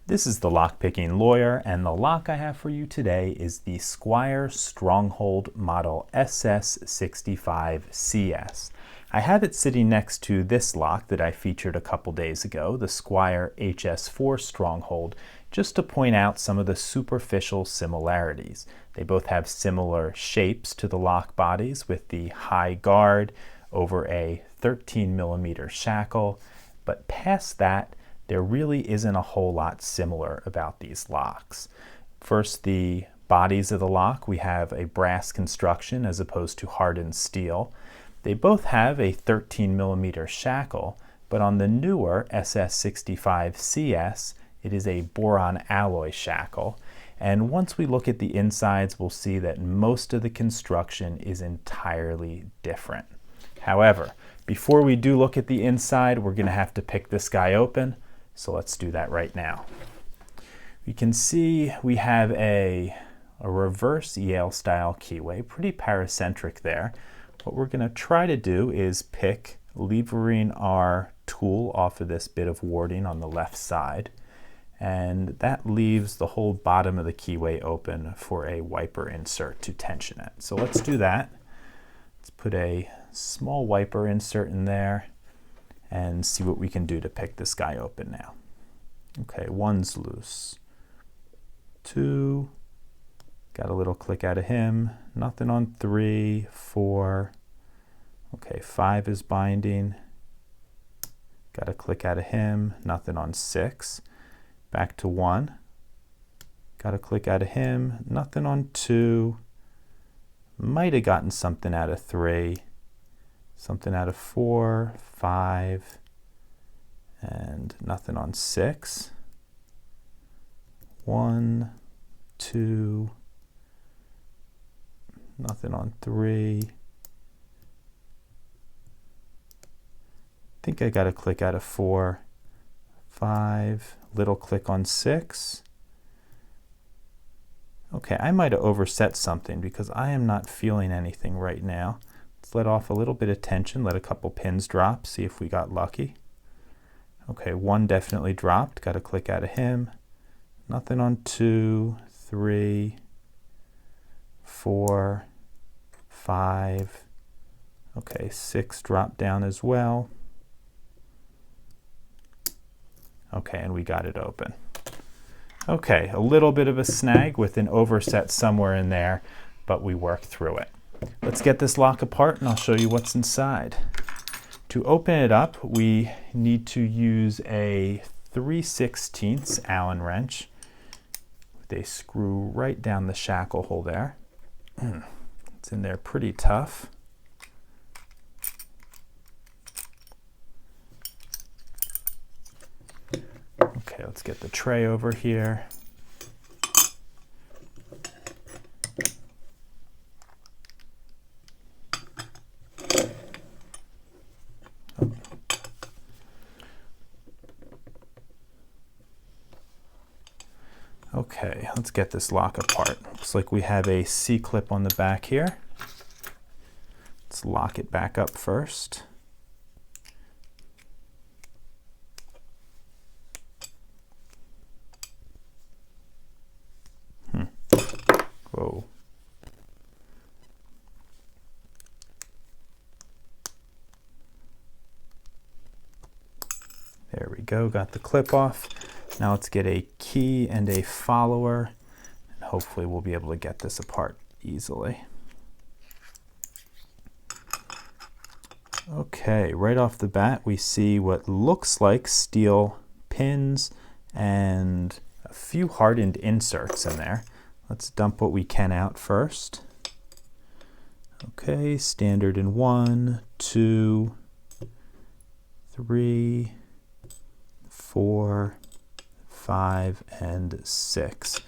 This is the Lockpicking Lawyer, and the lock I have for you today is the Squire Stronghold model SS65CS. I have it sitting next to this lock that I featured a couple days ago, the Squire HS4 Stronghold, just to point out some of the superficial similarities. They both have similar shapes to the lock bodies, with the high guard over a 13mm shackle, but past that, there really isn't a whole lot similar about these locks. First, the bodies of the lock, we have a brass construction as opposed to hardened steel. They both have a 13mm shackle, but on the newer SS65CS, it is a boron alloy shackle. And once we look at the insides, we'll see that most of the construction is entirely different. However, before we do look at the inside, we're going to have to pick this guy open. So let's do that right now. We can see we have a reverse Yale style keyway, pretty paracentric there. What we're going to try to do is levering our tool off of this bit of warding on the left side, and that leaves the whole bottom of the keyway open for a wiper insert to tension it. So let's do that. Let's put a small wiper insert in there and see what we can do to pick this guy open now. Okay, one's loose. Two, got a little click out of him. Nothing on 3, 4. Okay, 5 is binding. Got a click out of him. Nothing on 6. Back to 1. Got a click out of him. Nothing on 2. Might have gotten something out of 3. Something out of 4, 5, and nothing on 6. 1, 2, nothing on 3. I think I got a click out of 4, 5, little click on 6. Okay, I might have overset something because I am not feeling anything right now. Let's let off a little bit of tension, let a couple pins drop, see if we got lucky. Okay, 1 definitely dropped, got a click out of him. Nothing on 2, 3, 4, 5. Okay, 6 dropped down as well. Okay, and we got it open. Okay, a little bit of a snag with an overset somewhere in there, but we worked through it. Let's get this lock apart and I'll show you what's inside. To open it up, we need to use a 3/16 Allen wrench with a screw right down the shackle hole there. It's in there pretty tough. Okay, let's get the tray over here. Okay, let's get this lock apart. Looks like we have a C-clip on the back here. Let's lock it back up first. Whoa. There we go, got the clip off. Now let's get a key and a follower, and hopefully we'll be able to get this apart easily. Okay, right off the bat we see what looks like steel pins and a few hardened inserts in there. Let's dump what we can out first. Okay, standard in 1, 2, 3, 4, 5, and 6.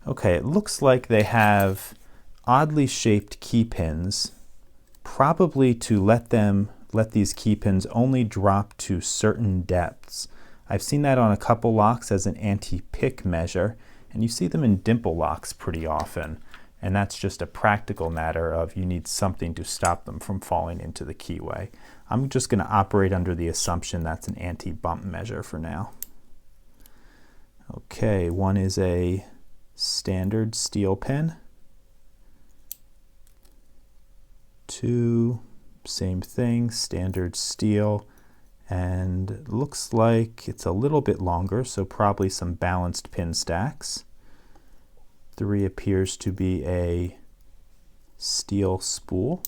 Okay, it looks like they have oddly shaped key pins, probably to let these key pins only drop to certain depths. I've seen that on a couple locks as an anti-pick measure, and you see them in dimple locks pretty often, and that's just a practical matter of you need something to stop them from falling into the keyway. I'm just going to operate under the assumption that's an anti-bump measure for now. Okay. Okay, one is a standard steel pin. 2, same thing, standard steel, and looks like it's a little bit longer, so probably some balanced pin stacks. 3 appears to be a steel spool.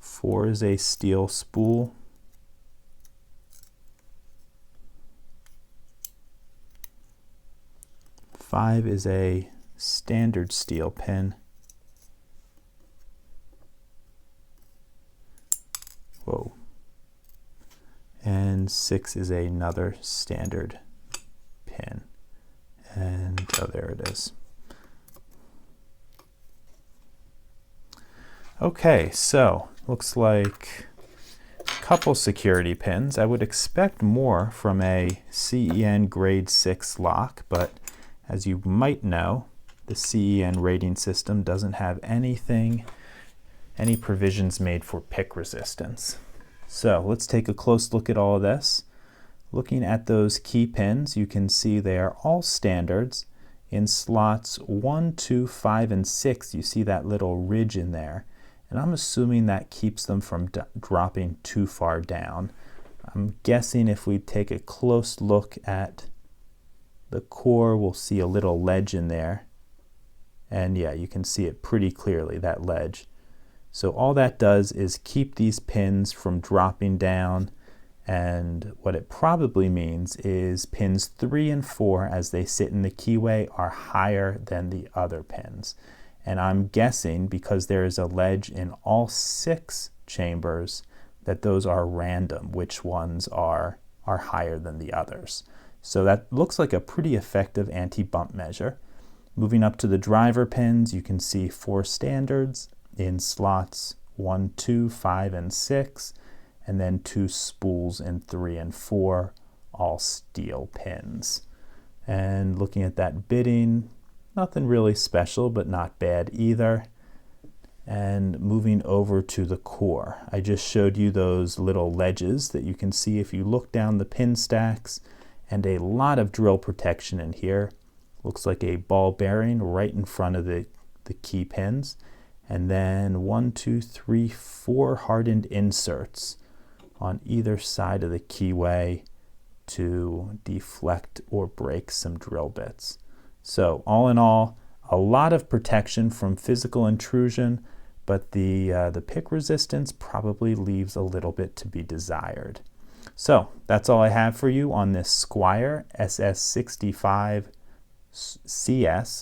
4 is a steel spool. 5 is a standard steel pin. Whoa. And 6 is another standard pin. And oh, there it is. Okay, so looks like a couple security pins. I would expect more from a CEN grade 6 lock, but as you might know, the CEN rating system doesn't have any provisions made for pick resistance. So let's take a close look at all of this. Looking at those key pins, you can see they are all standards. In slots 1, 2, 5, and 6, you see that little ridge in there. And I'm assuming that keeps them from dropping too far down. I'm guessing if we take a close look at the core, we'll see a little ledge in there. And yeah, you can see it pretty clearly, that ledge. So all that does is keep these pins from dropping down, and what it probably means is pins 3 and 4 as they sit in the keyway are higher than the other pins. And I'm guessing because there is a ledge in all 6 chambers that those are random, which ones are higher than the others. So that looks like a pretty effective anti-bump measure. Moving up to the driver pins, you can see 4 standards in slots 1, 2, 5, and 6, and then 2 spools in 3 and 4, all steel pins. And looking at that bitting, nothing really special, but not bad either. And moving over to the core, I just showed you those little ledges that you can see if you look down the pin stacks, and a lot of drill protection in here. Looks like a ball bearing right in front of the key pins. And then 1, 2, 3, 4 hardened inserts on either side of the keyway to deflect or break some drill bits. So all in all, a lot of protection from physical intrusion, but the pick resistance probably leaves a little bit to be desired. So that's all I have for you on this Squire SS65CS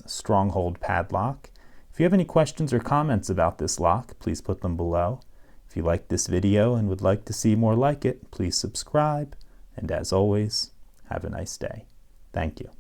Stronghold padlock. If you have any questions or comments about this lock, please put them below. If you liked this video and would like to see more like it, please subscribe. And as always, have a nice day. Thank you.